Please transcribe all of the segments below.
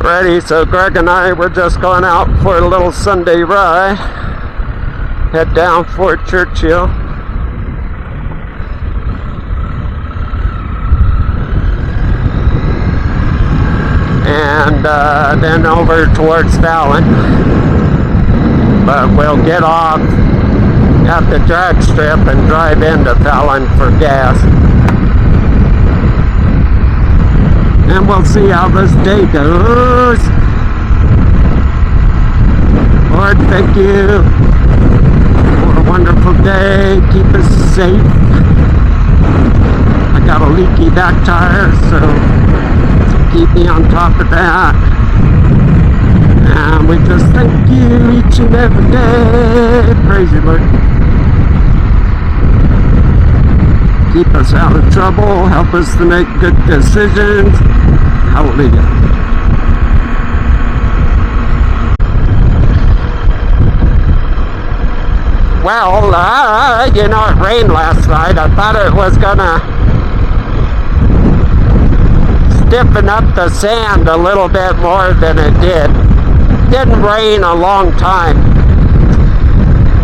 Alrighty, so Greg and I were just going out for a little Sunday ride. Head down Fort Churchill. And then over towards Fallon. But we'll get off at the drag strip and drive into Fallon for gas. And we'll see how this day goes. Lord, thank you for a wonderful day. Keep us safe. I got a leaky back tire, so keep me on top of that. And we just thank you each and every day. Praise you, Lord. Keep us out of trouble. Help us to make good decisions. Hallelujah. Well, you know, it rained last night. I thought it was gonna stiffen up the sand a little bit more than it did. It didn't rain a long time.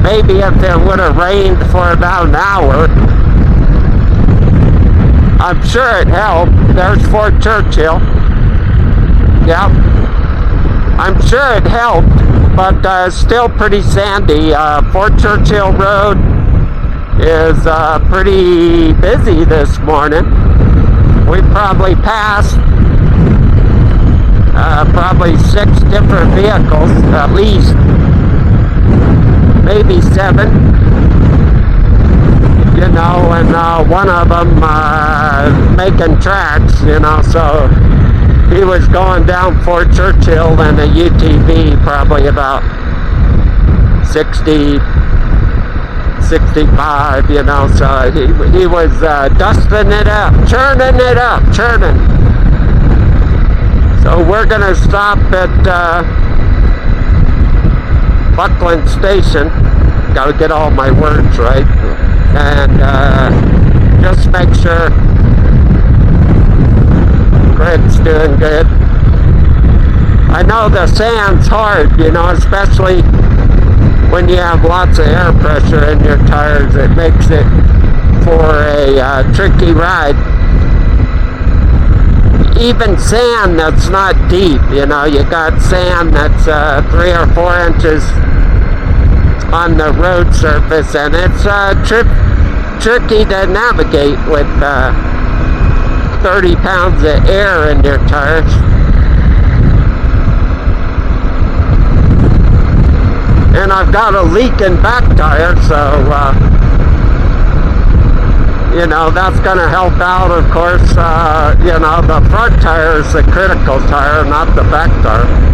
Maybe if it would have rained for about an hour, I'm sure it helped. There's Fort Churchill. Yep. I'm sure it helped, but still pretty sandy. Fort Churchill Road is pretty busy this morning. We probably passed probably 6 different vehicles, at least, maybe 7. You know, and one of them making tracks, you know, so he was going down Fort Churchill in a UTV, probably about 60, 65, you know, so he was dusting it up, churning. So we're going to stop at Buckland Station. Got to get all my words right. And just make sure Greg's doing good. I know the sand's hard, you know, especially when you have lots of air pressure in your tires. It makes it for a tricky ride. Even sand that's not deep, you know, you got sand that's 3 or 4 inches on the road surface, and it's tricky to navigate with 30 pounds of air in your tires. And I've got a leaking back tire, so you know, that's going to help out, of course. You know, the front tire is the critical tire, not the back tire.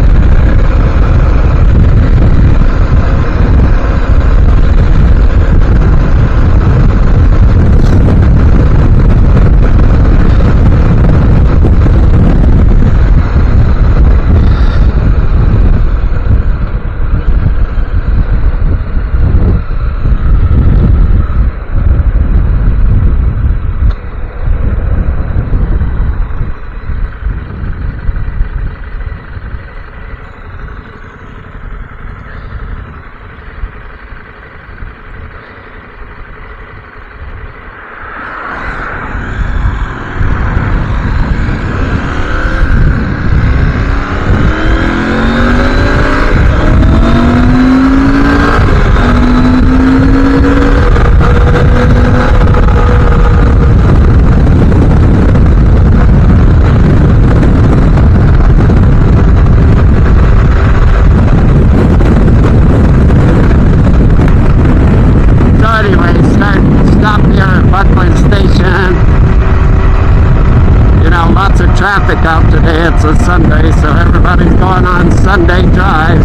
Traffic out today. It's a Sunday, so everybody's going on Sunday drives.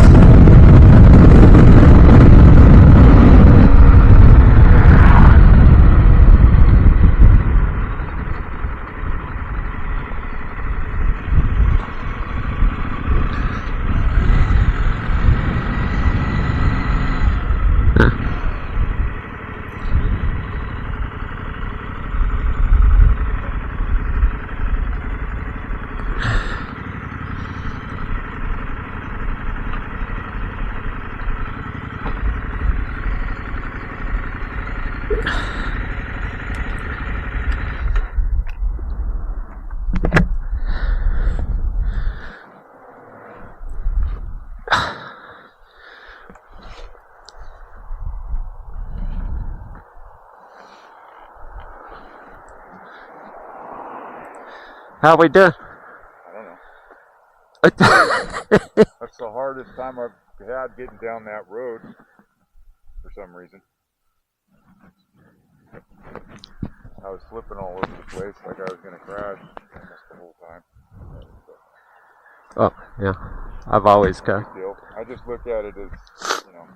How we doing? I don't know. That's the hardest time I've had getting down that road for some reason. I was flipping all over the place like I was going to crash almost the whole time. Oh, yeah. I've always got. I just look at it as, you know.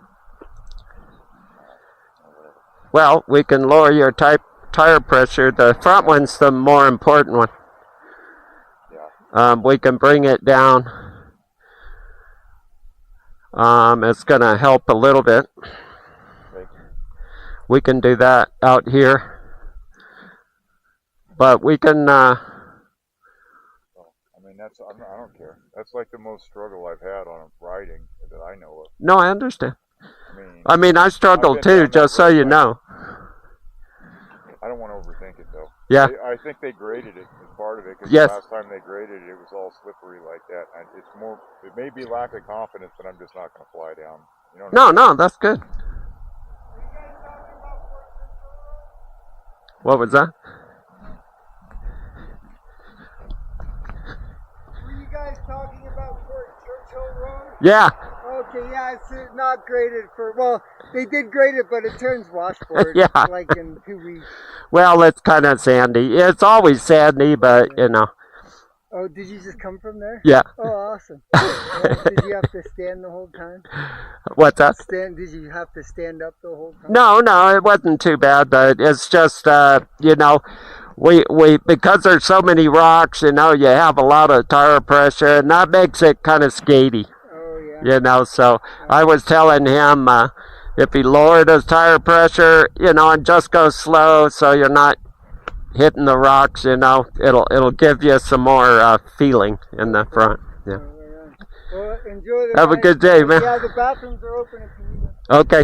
Well, we can lower your tire pressure. The front one's the more important one. Yeah. We can bring it down. It's going to help a little bit. Okay. We can do that out here. But we can... I mean, I don't care. That's like the most struggle I've had on riding that I know of. No, I understand. I mean, I struggle too, just so you know. I don't want to overthink it, though. Yeah. I think they graded it as part of it, because yes. the last time they graded it, it was all slippery like that. And it's more, it may be lack of confidence, but I'm just not going to fly down. You know what I mean? No, that's good. What was that? Were you guys talking about Fort Churchill Road? Yeah. Okay, yeah, it's not graded for, well, they did grade it, but it turns washboard yeah. like in 2 weeks. Well, it's kind of sandy. It's always sandy, but, you know. Oh, did you just come from there? Yeah. Oh, awesome. Yeah, did you have to stand the whole time? What's that? Did you have to stand up the whole time? No, it wasn't too bad, but it's just, you know, we because there's so many rocks, you know, you have a lot of tire pressure, and that makes it kind of skatey. Oh, yeah. You know, so I was telling him if he lowered his tire pressure, you know, and just go slow so you're not hitting the rocks, you know, it'll give you some more feeling in the front. Yeah. Well, enjoy the Have ride. A good day, man. Yeah, the bathrooms are open if you need them. Okay.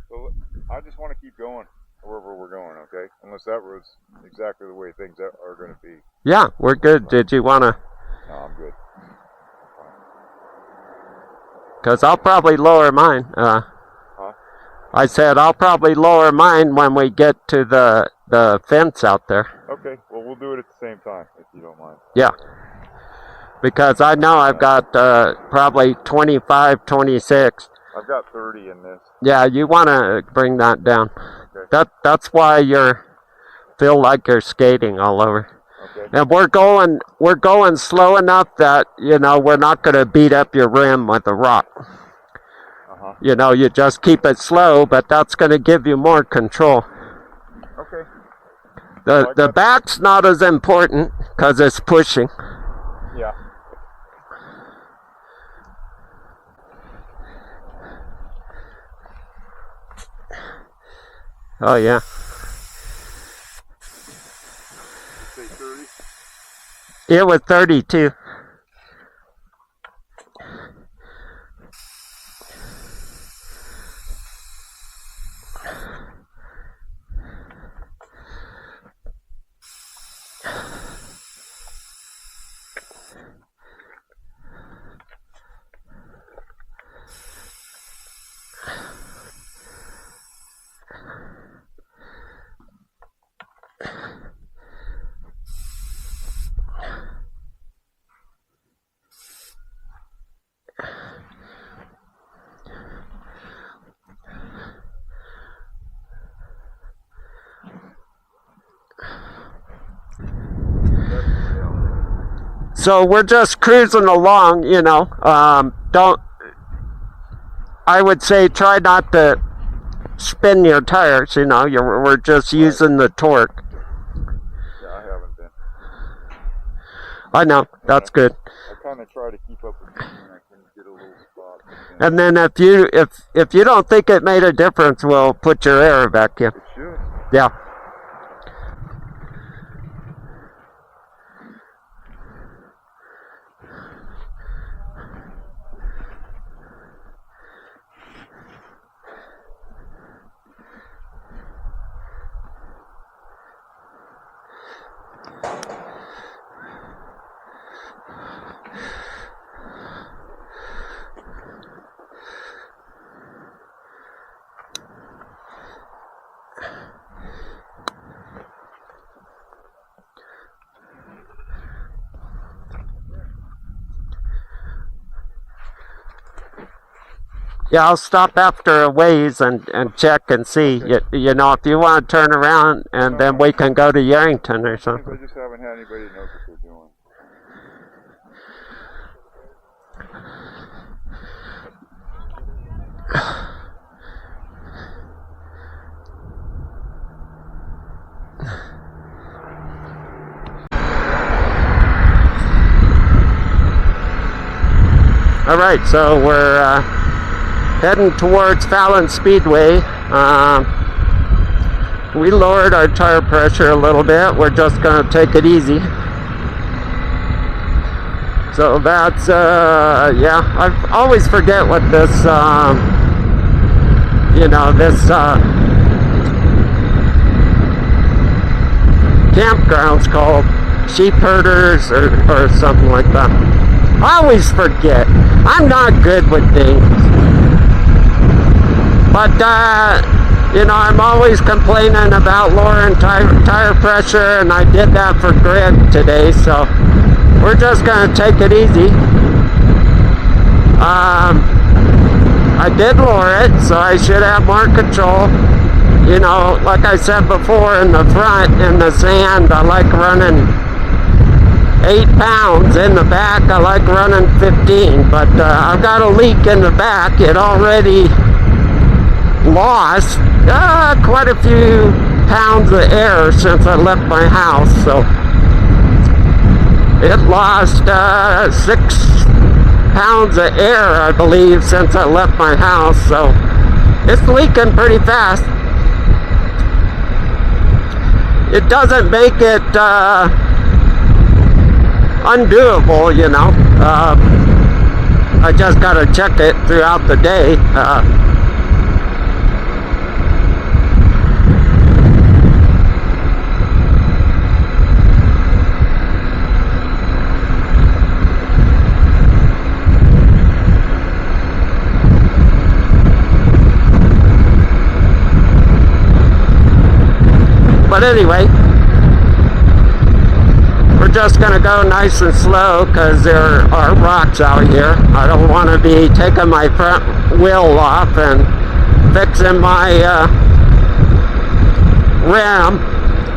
So I just want to keep going wherever we're going, okay? Unless that road's exactly the way things are going to be. Yeah, we're good. Did you want to? No, I'm good. Because I'll probably lower mine. Huh? I said I'll probably lower mine when we get to the fence out there. Okay, well, we'll do it at the same time, if you don't mind. Yeah. Because I know I've got probably 25, 26. I've got 30 in this. Yeah, you want to bring that down. Okay. That's why feel like you're skating all over. Okay. And we're going slow enough that, you know, we're not going to beat up your rim with a rock. Uh-huh. You know, you just keep it slow, but that's going to give you more control. Okay. The back's not as important because it's pushing. Yeah. Oh, yeah. Say 30? It was 32. So we're just cruising along, you know. I would say try not to spin your tires, you know. We're just using the torque. Yeah, I haven't been. I know, that's good. I kind of try to keep up with you and I can get a little spot. And then if you don't think it made a difference, we'll put your air back in. It should. Yeah. Yeah, I'll stop after a ways and check and see. Okay. You know, if you want to turn around and then we can go to Yarrington or I something. just haven't had anybody that knows what they're doing. All right, so we're heading towards Fallon Speedway. We lowered our tire pressure a little bit. We're just going to take it easy. So that's, yeah, I always forget what this, you know, this campground's called. Sheep herders or something like that. I always forget. I'm not good with things. But, you know, I'm always complaining about lowering tire pressure, and I did that for Greg today, so we're just going to take it easy. I did lower it, so I should have more control. You know, like I said before, in the front, in the sand, I like running 8 pounds. In the back, I like running 15, but I've got a leak in the back. It already lost quite a few pounds of air since I left my house, so it lost 6 pounds of air, I believe, since I left my house, so it's leaking pretty fast. It doesn't make it undoable, you know. I just gotta check it throughout the day. But anyway, we're just going to go nice and slow because there are rocks out here. I don't want to be taking my front wheel off and fixing my rim.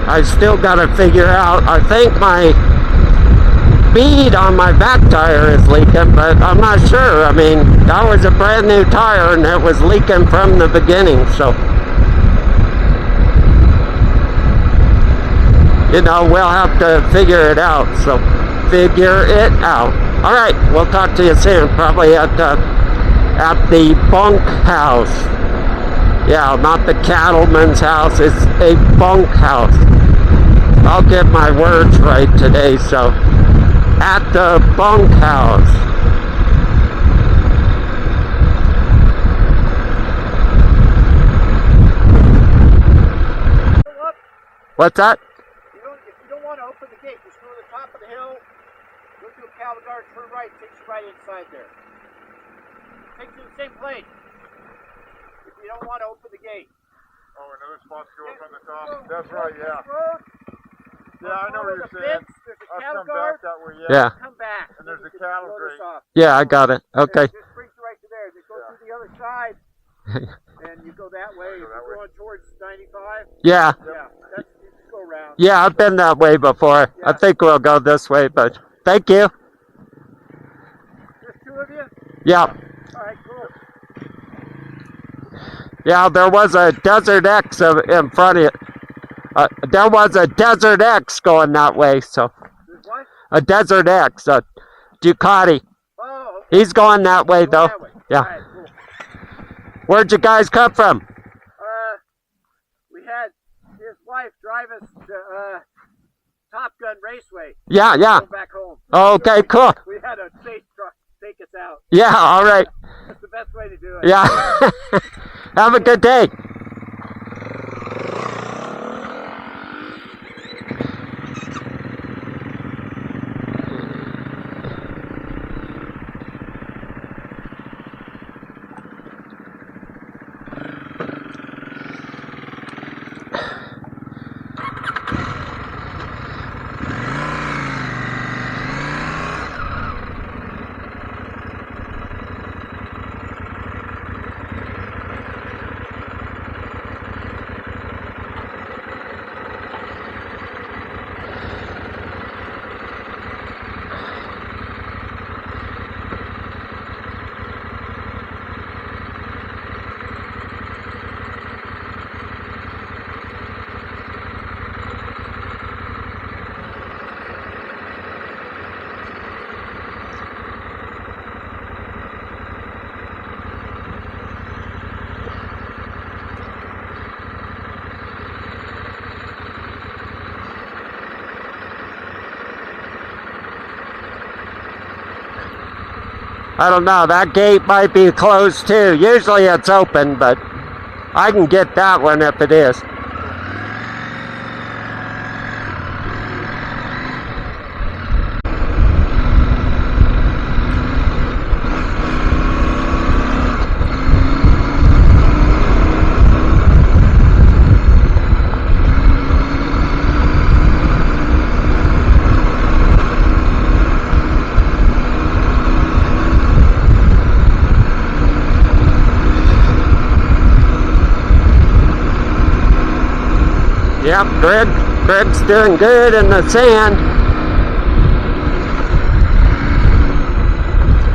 I still got to figure out, I think my bead on my back tire is leaking, but I'm not sure. I mean, that was a brand new tire and it was leaking from the beginning, so you know, we'll have to figure it out. So, figure it out. All right, we'll talk to you soon. Probably at the bunk house. Yeah, not the cattleman's house. It's a bunk house. I'll get my words right today. So, at the bunk house. What's that? Turn right, takes you right inside there. Takes you to the same place. If you don't want to open the gate. Oh, another spot to go up on the top. That's right, yeah. Yeah, I know what you're saying. There's a I've cattle come guard. back that way, Yeah. Come back. And there's a cattle grate. Yeah, I got it. Okay. It just brings you right to there. Just go through the other side. And you go that way. If you're going towards 95. Yeah. Yeah, that's, you just go around. Yeah, I've been that way before. I think we'll go this way, but thank you. Just 2 of you? Yeah. All right, cool. Yeah, there was a Desert X in front of you. There was a Desert X going that way, so. There's what? A Desert X, a Ducati. Oh, okay. He's going that way, Go though. that way. Yeah. All right, cool. Where'd you guys come from? We had his wife drive us to Top Gun Raceway. Yeah, yeah. Go back home. Okay, cool. We had a chase truck take us out. Yeah, all right. That's the best way to do it. Yeah. Have a good day. I don't know, that gate might be closed too. Usually it's open, but I can get that one if it is. Yep, Greg's doing good in the sand.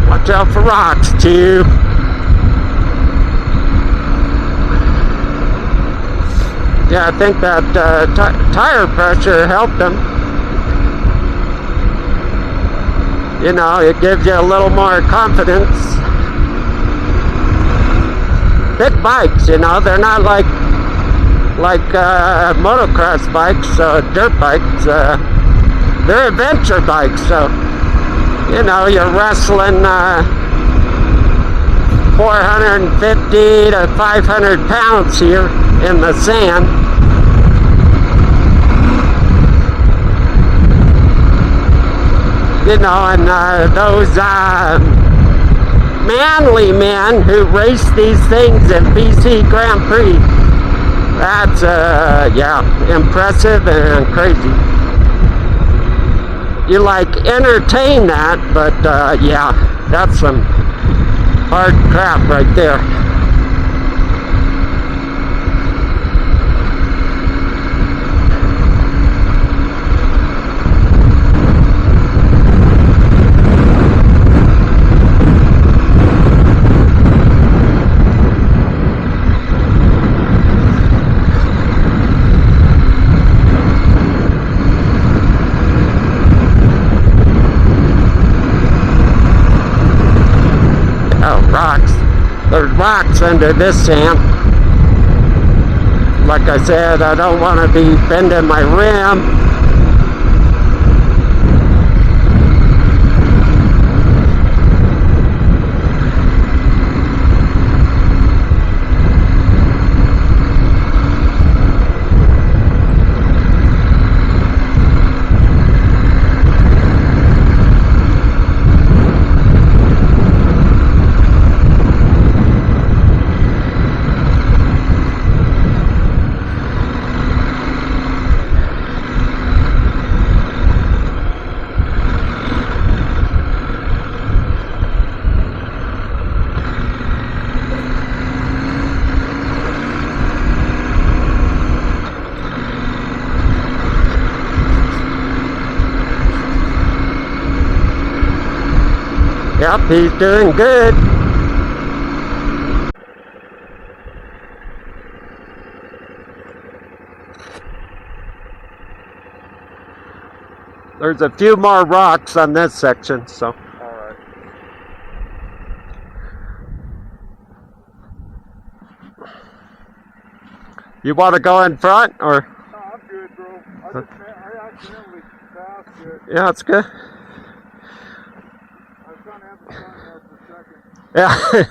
Watch out for rocks, too. Yeah, I think that tire pressure helped him. You know, it gives you a little more confidence. Big bikes, you know, they're not like motocross bikes, dirt bikes. They're adventure bikes, so you know you're wrestling 450 to 500 pounds here in the sand. You know, and those manly men who race these things in BC Grand Prix, that's, yeah, impressive and crazy. You like entertain that, but yeah, that's some hard crap right there. Rocks. There's rocks under this sand. Like I said, I don't want to be bending my rim. Yep, he's doing good. There's a few more rocks on this section, so. Alright. You want to go in front, or? No, I'm good, bro. I accidentally passed it. Yeah, it's good. I was trying to have the sun there for a second. Yeah.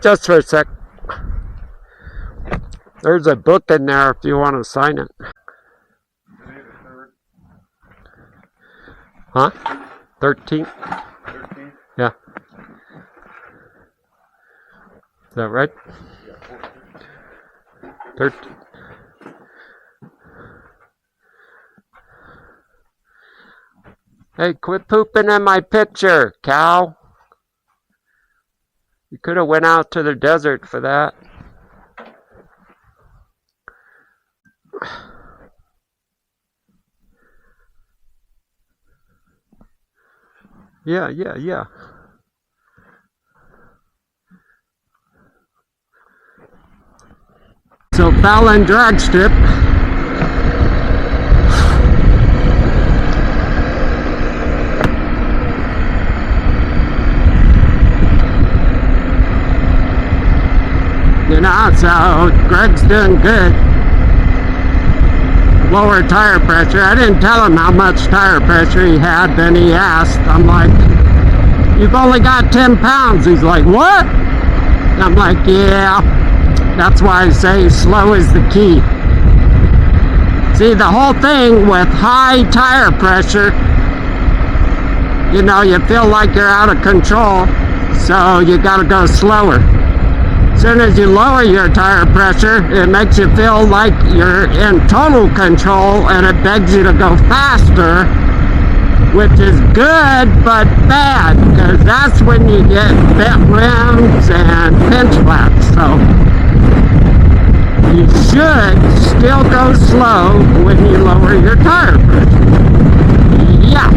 Just for a sec. There's a book in there if you want to sign it. Huh? 13? 13? Yeah. that right? 13. Hey, quit pooping in my picture, cow. You could have went out to the desert for that. Yeah. So, Fallon drag strip. You know, so Greg's doing good. Lower tire pressure. I didn't tell him how much tire pressure he had, then he asked. I'm like, you've only got 10 pounds. He's like, what? I'm like, yeah. That's why I say slow is the key. See, the whole thing with high tire pressure, you know, you feel like you're out of control, so you gotta go slower. As soon as you lower your tire pressure, it makes you feel like you're in total control, and it begs you to go faster, which is good but bad, because that's when you get bent rims and pinch flaps. So you should still go slow when you lower your tire pressure. Yeah.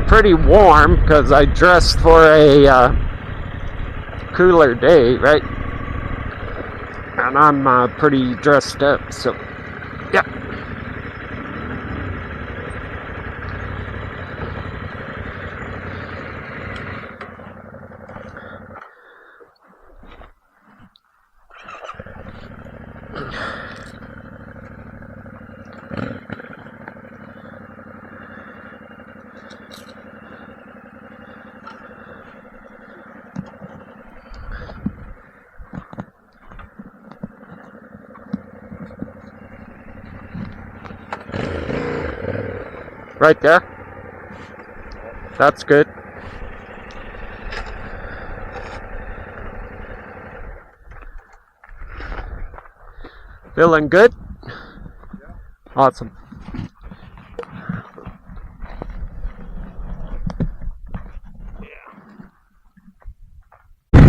Pretty warm because I dressed for a cooler day, right? And I'm pretty dressed up, so yeah. Right there. That's good. Feeling good? Yeah. Awesome. So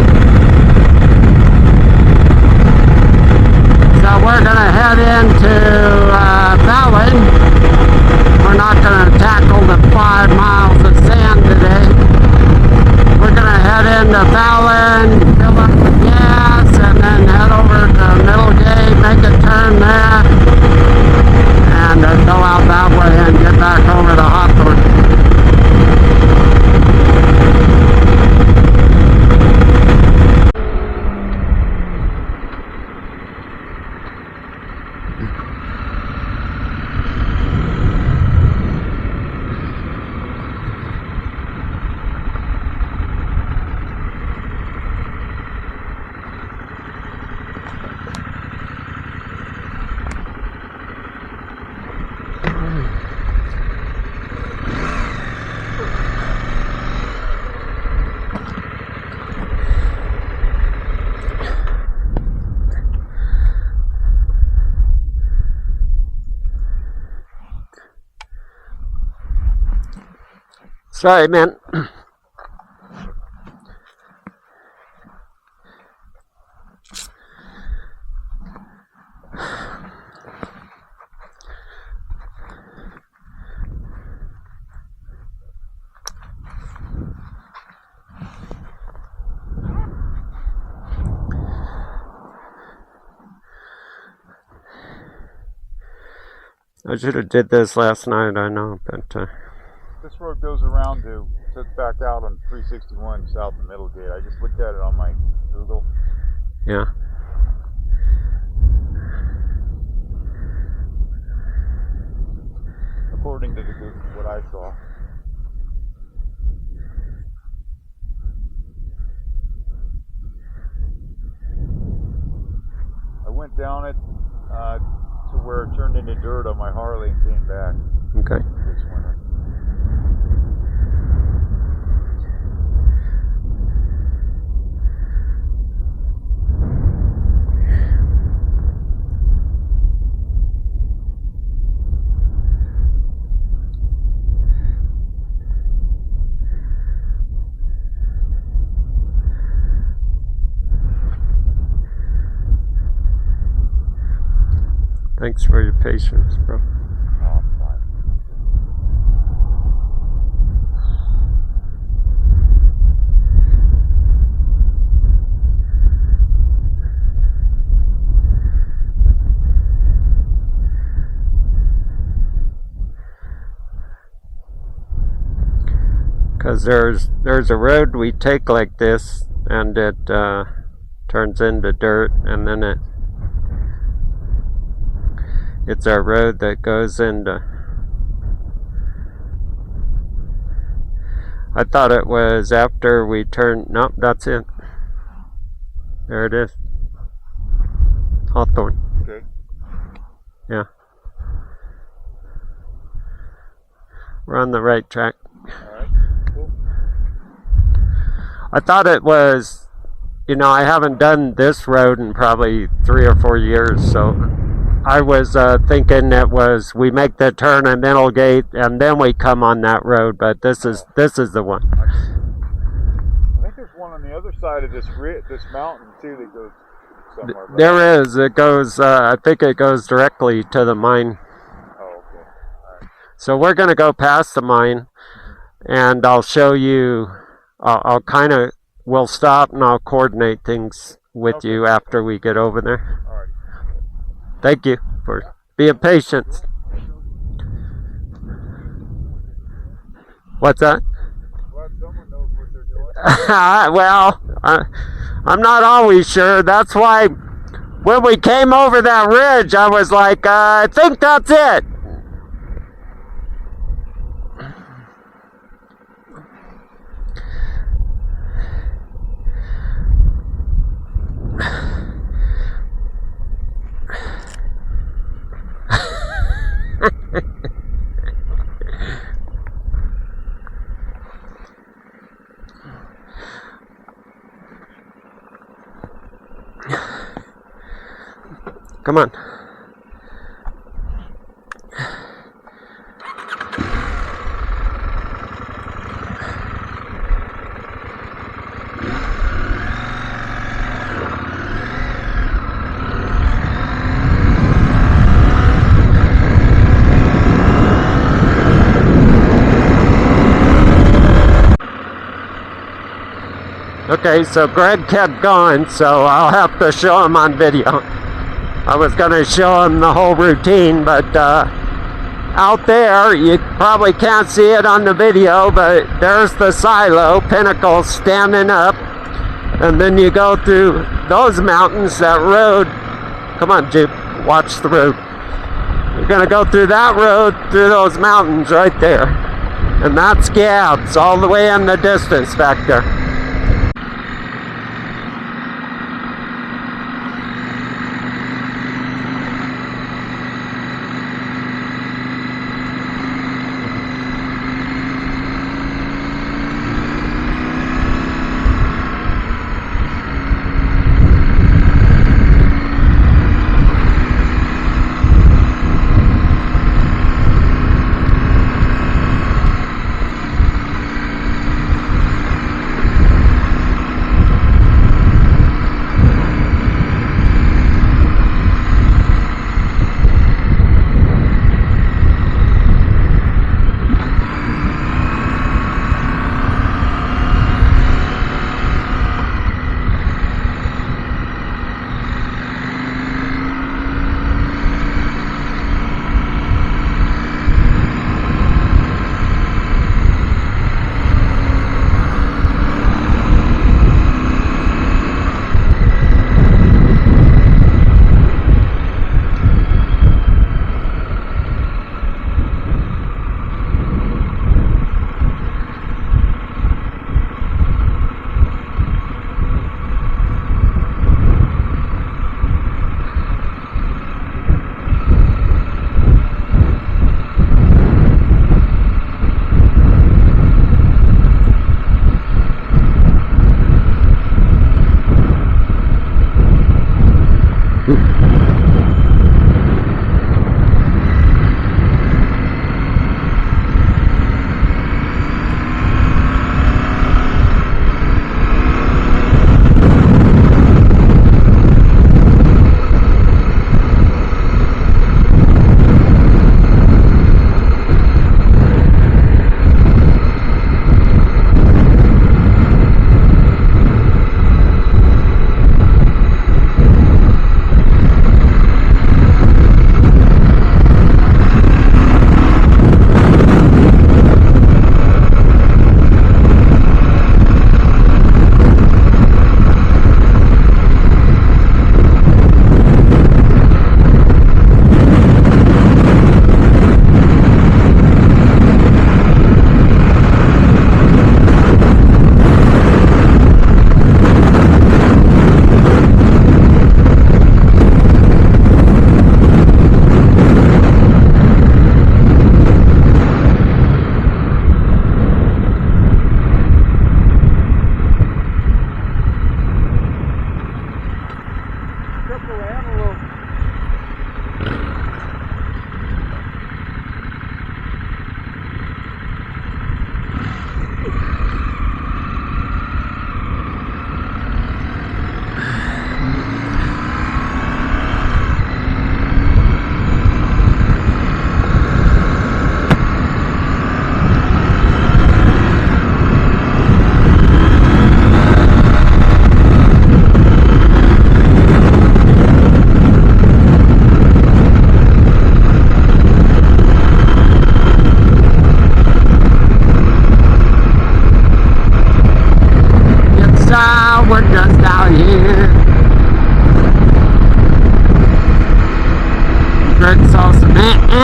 we're gonna head into Fallon. We're not going to tackle the 5 miles of sand today. We're going to head into Fallon, fill up with gas, and then head over to Middlegate, make a turn there, and go out that way and get back over to Hawthorne. Sorry, man. I should have did this last night, I know, but this road goes around to back out on 361 south of Middlegate. I just looked at it on my Google. yeah. according to what I saw. I went down it to where it turned into dirt on my Harley and came back Okay. this winter. Thanks for your patience, bro. Oh, I'm fine. Because there's a road we take like this, and it turns into dirt, and then it's our road that goes into. I thought it was after we turned. Nope, that's it. There it is. Hawthorne. Okay. Yeah. We're on the right track. Alright. Cool. I thought it was, I haven't done this road in probably 3 or 4 years, so I was thinking it was we make the turn at Middlegate and then we come on that road, but this is the one. I think there's one on the other side of this mountain too that goes somewhere. There is. It goes. I think it goes directly to the mine. Oh, okay. All right. So we're gonna go past the mine, and I'll show you. We'll stop and I'll coordinate things with you after we get over there. All right. Thank you for being patient. What's that? Glad someone knows what they're doing. Well, I'm not always sure. That's why when we came over that ridge, I was like, I think that's it. Come on. Okay, so Greg kept going, so I'll have to show him on video. I was going to show him the whole routine, but out there, you probably can't see it on the video, but there's the silo, Pinnacle standing up, and then you go through those mountains, that road. Come on, Jeep, watch the road. You're going to go through that road, through those mountains right there. And that's Gabbs, all the way in the distance back there.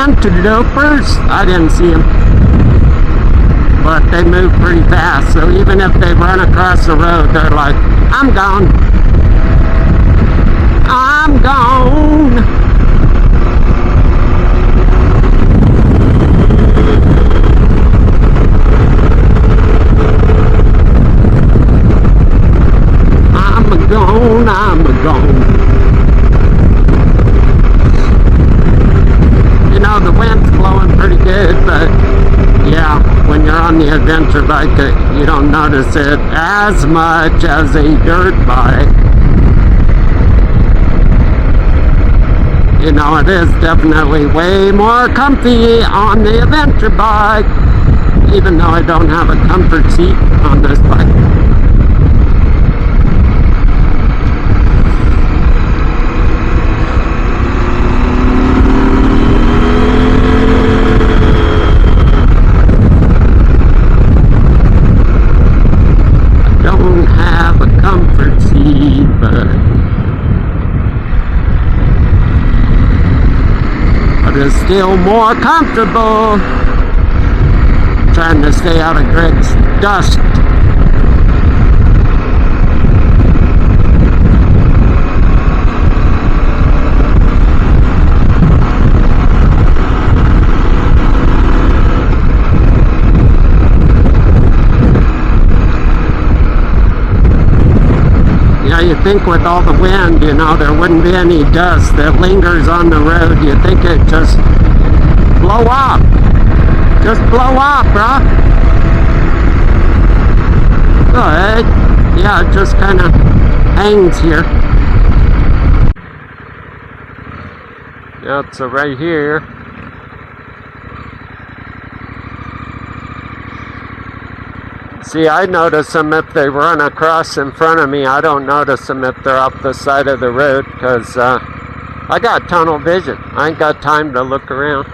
antelopers. I didn't see them, but they move pretty fast. So even if they run across the road, they're like, I'm gone. I'm gone. I'm gone. You know, the wind's blowing pretty good, but yeah, when you're on the adventure bike, you don't notice it as much as a dirt bike. You know, it is definitely way more comfy on the adventure bike, even though I don't have a comfort seat on this bike. Is still more comfortable. Trying to stay out of Greg's dust. Yeah, you think with all the wind, you know, there wouldn't be any dust that lingers on the road. You think it just blow up. Just blow up, bruh. But, yeah, it just kind of hangs here. Yeah, so right here. See, I notice them if they run across in front of me. I don't notice them if they're off the side of the road because I got tunnel vision. I ain't got time to look around.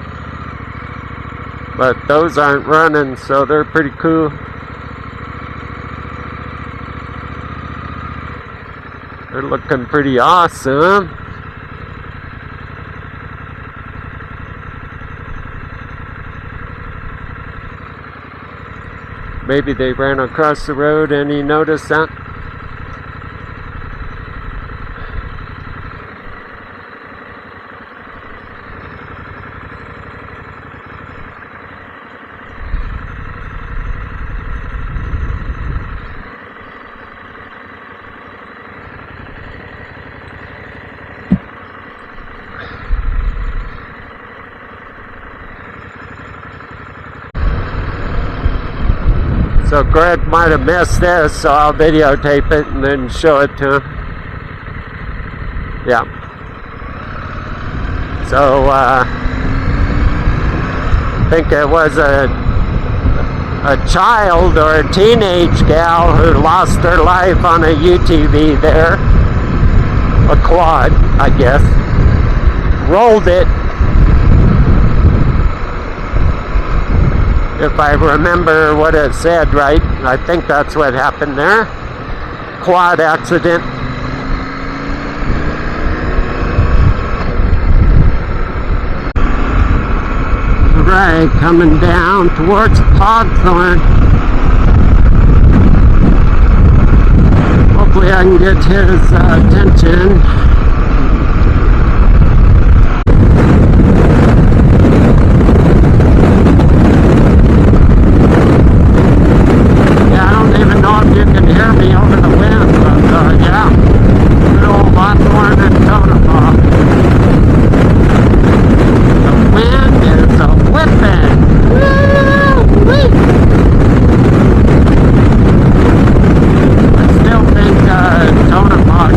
But those aren't running, so they're pretty cool. They're looking pretty awesome. Maybe they ran across the road and he noticed that. So Greg might have missed this, so I'll videotape it and then show it to him. Yeah. So I think it was a child or a teenage gal who lost her life on a UTV there. A quad, I guess. Rolled it. If I remember what it said right, I think that's what happened there. Quad accident. Right, coming down towards Hawthorne. Hopefully I can get his attention.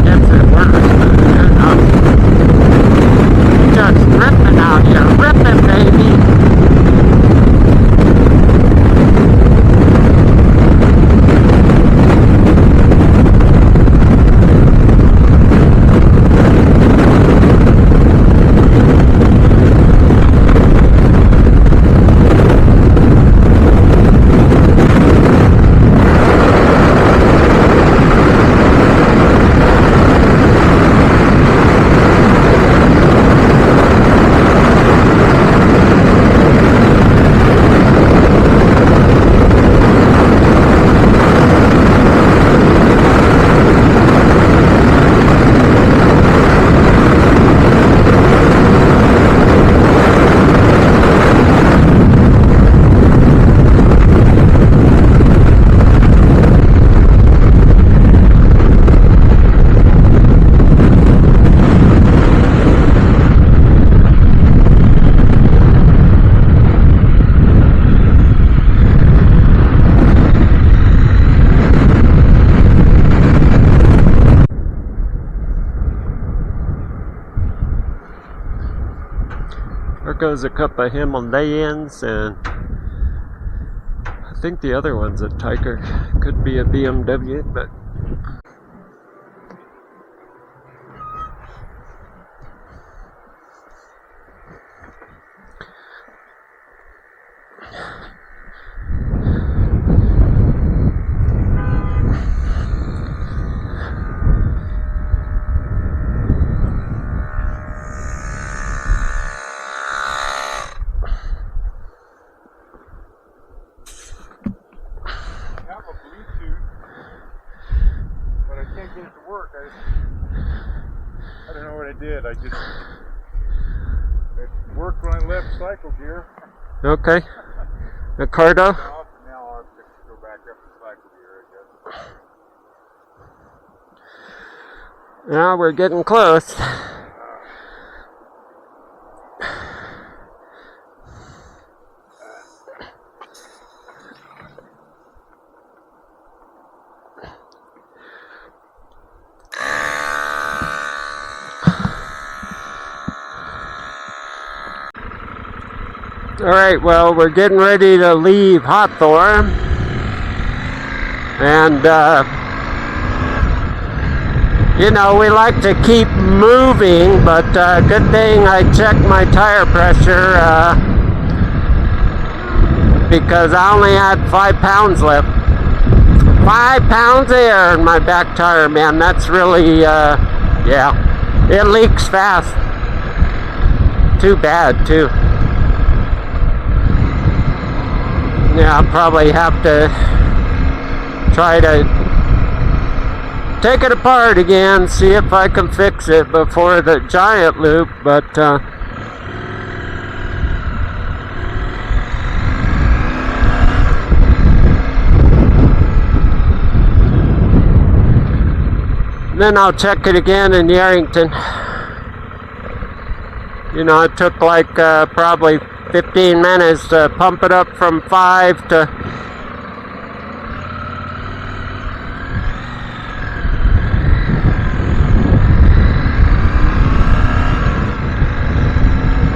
Gets it worse. goes a couple of Himalayans, and I think the other one's a Tiger. Could be a BMW, but I don't know what I did. It worked when I left cycle gear. okay. Ricardo? Now I'll have to go back up to cycle gear, I guess. Yeah, we're getting close. All right, well, we're getting ready to leave Hawthorne, and you know, we like to keep moving, but good thing I checked my tire pressure because I only had 5 pounds left. 5 pounds of air in my back tire, man. That's really, yeah, it leaks fast. Too bad, too. Yeah, I'll probably have to try to take it apart again, see if I can fix it before the giant loop, but then I'll check it again in Yarrington. You know, it took like probably 15 minutes to pump it up from 5 to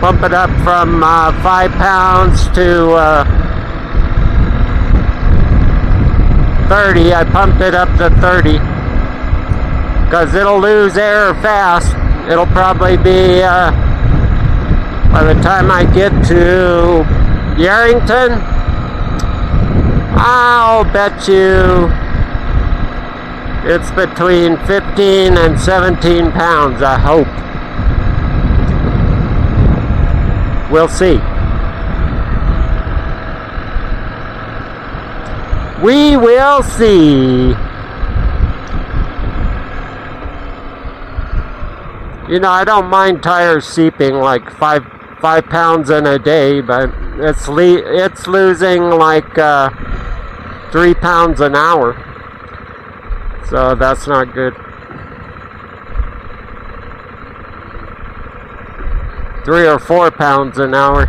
pump it up from 5 pounds to 30. I pumped it up to 30 because it'll lose air fast. It'll probably be by the time I get to Yarrington, I'll bet you it's between 15 and 17 pounds, I hope. We'll see. We will see. You know, I don't mind tires seeping like 5 pounds in a day, but it's losing like 3 pounds an hour, so that's not good. 3 or 4 pounds an hour.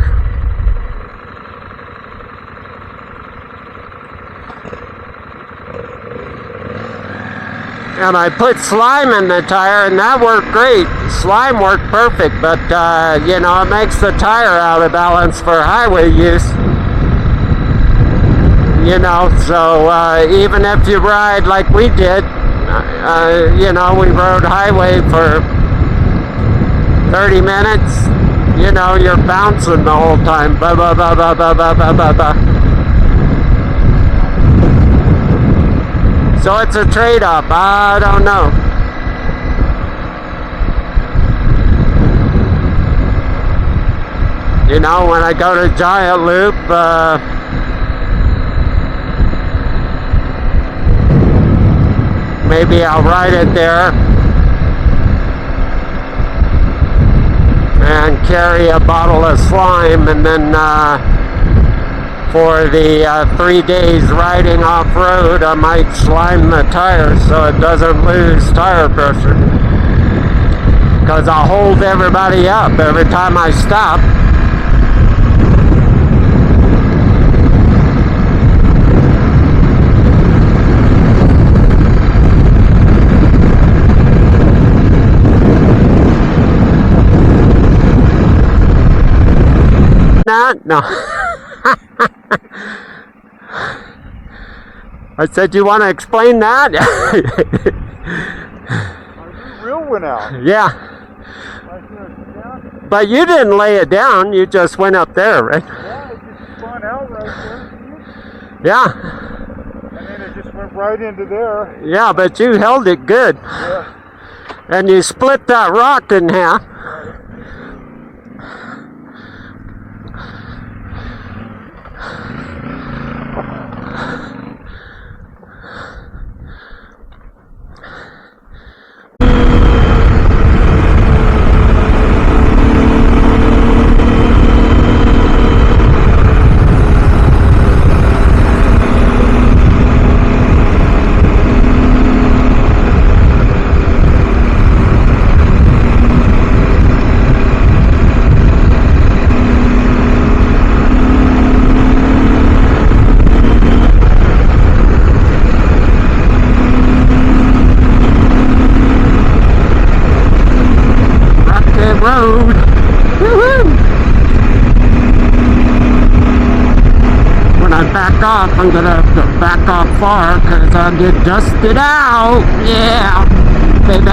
And I put slime in the tire, and that worked great. Slime worked perfect, but you know, it makes the tire out of balance for highway use. You know, so even if you ride like we did, you know, we rode highway for 30 minutes, you know, you're bouncing the whole time. Ba ba ba ba ba ba ba ba ba. So it's a trade-off. I don't know. You know, when I go to Giant Loop, maybe I'll ride it there and carry a bottle of slime, and then for the 3 days riding off-road, I might slime the tires so it doesn't lose tire pressure. Because I'll hold everybody up every time I stop. that? No. I said, you want to explain that? The reel went out. Yeah. Right there, down. But you didn't lay it down. You just went up there, right? Yeah, it just spun out right there. Yeah. And then it just went right into there. Yeah, but you held it good. Yeah. And you split that rock in half. Road. Woo-hoo. When I back off, I'm gonna have to back off far because I'll get dusted out. Yeah, baby.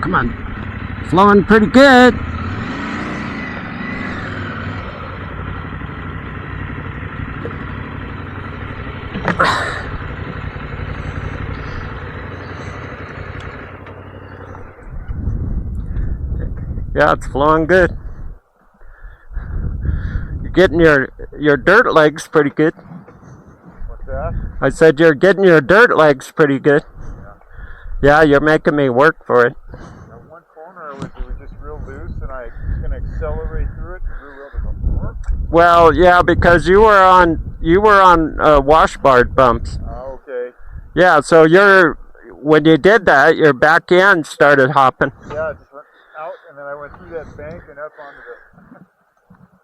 Come on. Flowing pretty good. Yeah, it's flowing good. You're getting your dirt legs pretty good. What's that? I said you're getting your dirt legs pretty good. Yeah, you're making me work for it. That one corner it was just real loose, and I was going to accelerate through it. And real to go. Well, yeah, because you were on washboard bumps. Oh, okay. Yeah, so when you did that, your back end started hopping. Yeah, I just went out, and then I went through that bank and up onto the.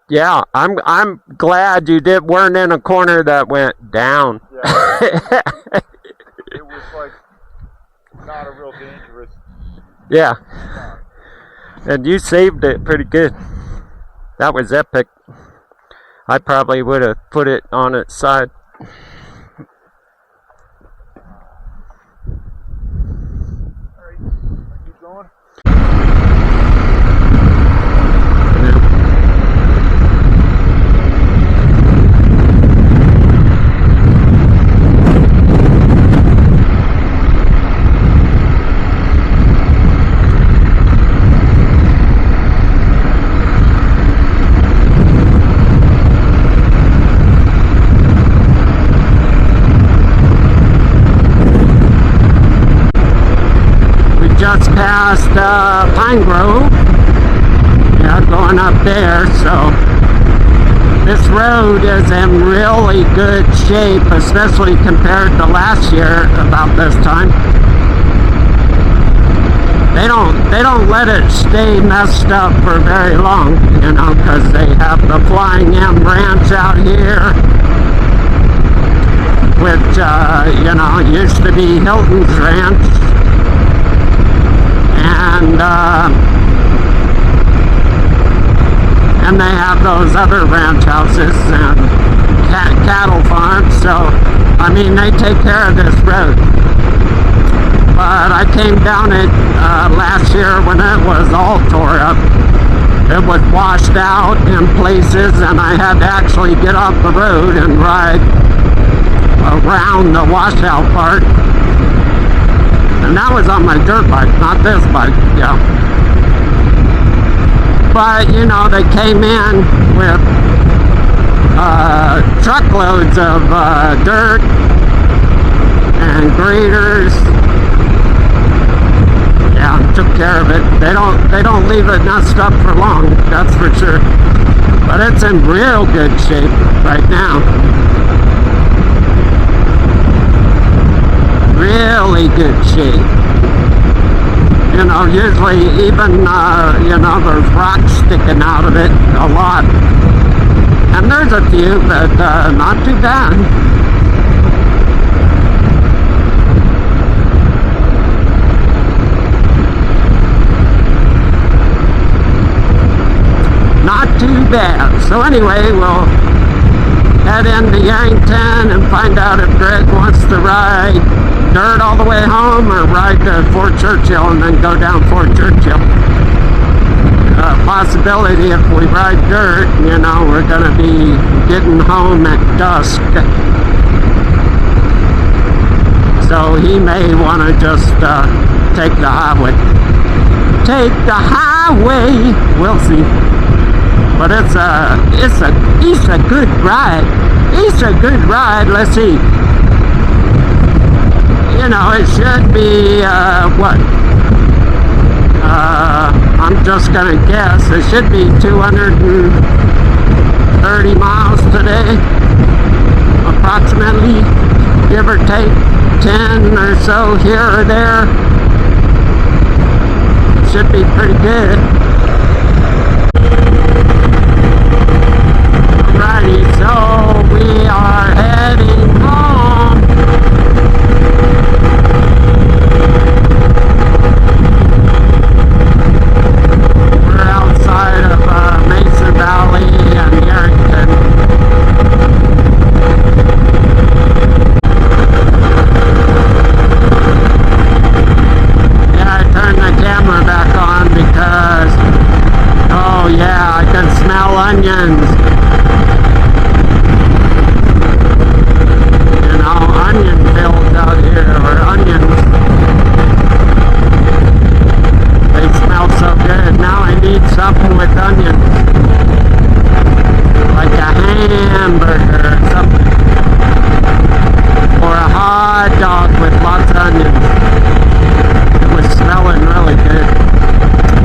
Yeah, I'm glad you weren't in a corner that went down. Yeah. It was just like not a real dangerous Yeah. spot. And you saved it pretty good. That was epic. I probably would have put it on its side. Alright, keep going. Just past Pine Grove. Yeah, going up there. So this road is in really good shape, especially compared to last year about this time. They don't let it stay messed up for very long, you know, because they have the Flying M Ranch out here, which you know, used to be Hilton's Ranch. And they have those other ranch houses and cattle farms, so I mean they take care of this road. But I came down it last year when it was all tore up. It was washed out in places, and I had to actually get off the road and ride around the washout part. And that was on my dirt bike, not this bike, yeah. But, you know, they came in with truckloads of dirt and graders. Yeah, took care of it. They don't leave it messed up for long, that's for sure. But it's in real good shape right now. Really good shape. You know, usually even, you know, there's rocks sticking out of it a lot. And there's a few, but not too bad. Not too bad. So anyway, we'll head into Yankton and find out if Greg wants to ride dirt all the way home or ride to Fort Churchill and then go down Fort Churchill. Possibility if we ride dirt, you know, we're going to be getting home at dusk. So he may want to just take the highway. Take the highway! We'll see. But it's a good ride. It's a good ride. Let's see. You know, it should be, what? I'm just gonna guess. It should be 230 miles today. Approximately. Give or take 10 or so here or there. Should be pretty good. Alrighty, so we are heading home. We're outside of Mason Valley and Yerington. Yeah, I turned the camera back on because, oh yeah, I can smell onions. Onion fields out here, or onions. They smell so good. Now I need something with onions. Like a hamburger or something. Or a hot dog with lots of onions. It was smelling really good.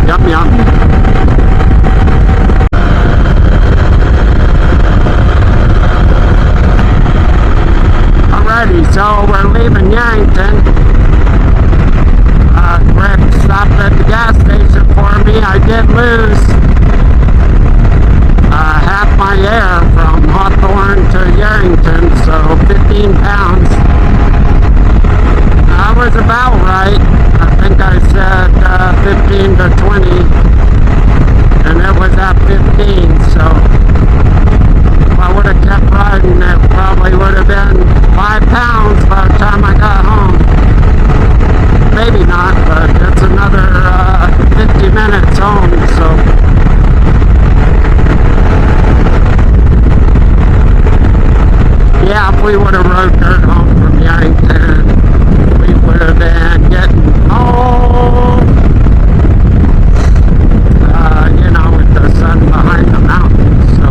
Yum yum. So we're leaving Yankton. Greg stopped at the gas station for me. I did lose half my air from Hawthorne to Yerington, so 15 pounds. that was about right. I think I said 15 to 20, and it was at 15, so if I would have kept riding, it probably would have been 5 pounds by the time I got home. Maybe not, but it's another 50 minutes home, so. Yeah, if we would have rode dirt home from Yankton, we would have been getting home, you know, with the sun behind the mountains, so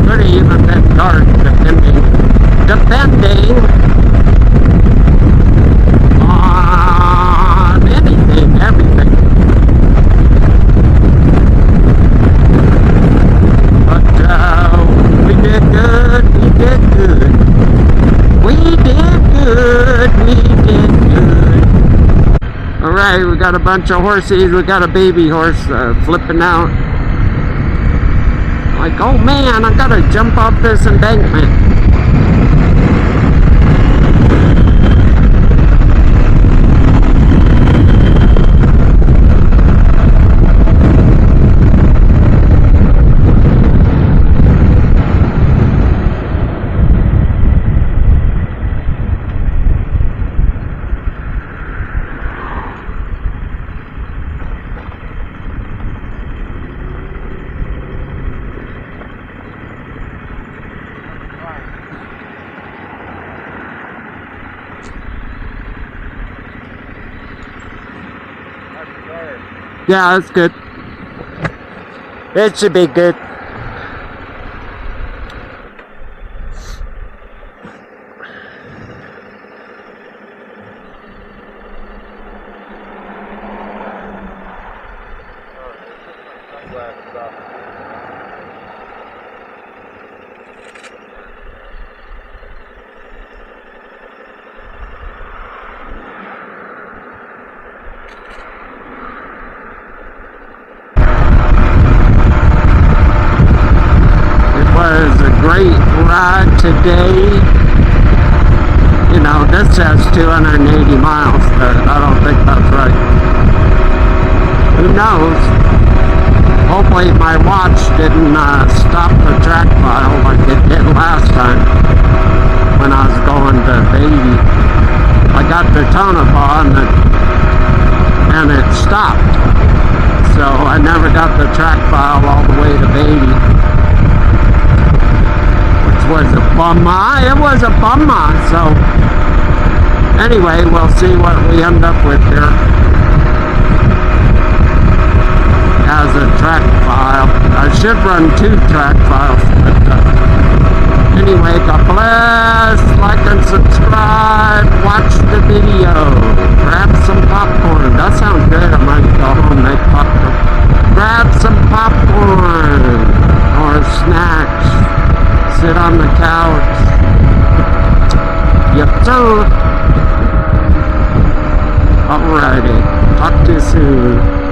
could have even been dark, depending on anything, everything. But we did good. We did good. Alright, we got a bunch of horses. We got a baby horse flipping out. Like, oh man, I gotta jump off this embankment. Yeah, that's good. It should be good. Was a great ride today. You know, this says 280 miles, but I don't think that's right. Who knows? Hopefully my watch didn't stop the track file like it did last time when I was going to Beatty. I got the Tonopah and it stopped. So I never got the track file all the way to Beatty. Was a bummer. It was a bummer. So anyway, we'll see what we end up with here as a track file. I should run 2 track files, but anyway, God bless, like and subscribe, watch the video, grab some popcorn. That sounds good. I might go home and make popcorn. Grab some popcorn or snacks. Sit on the couch. Yep, sir. Alrighty. Talk to you soon.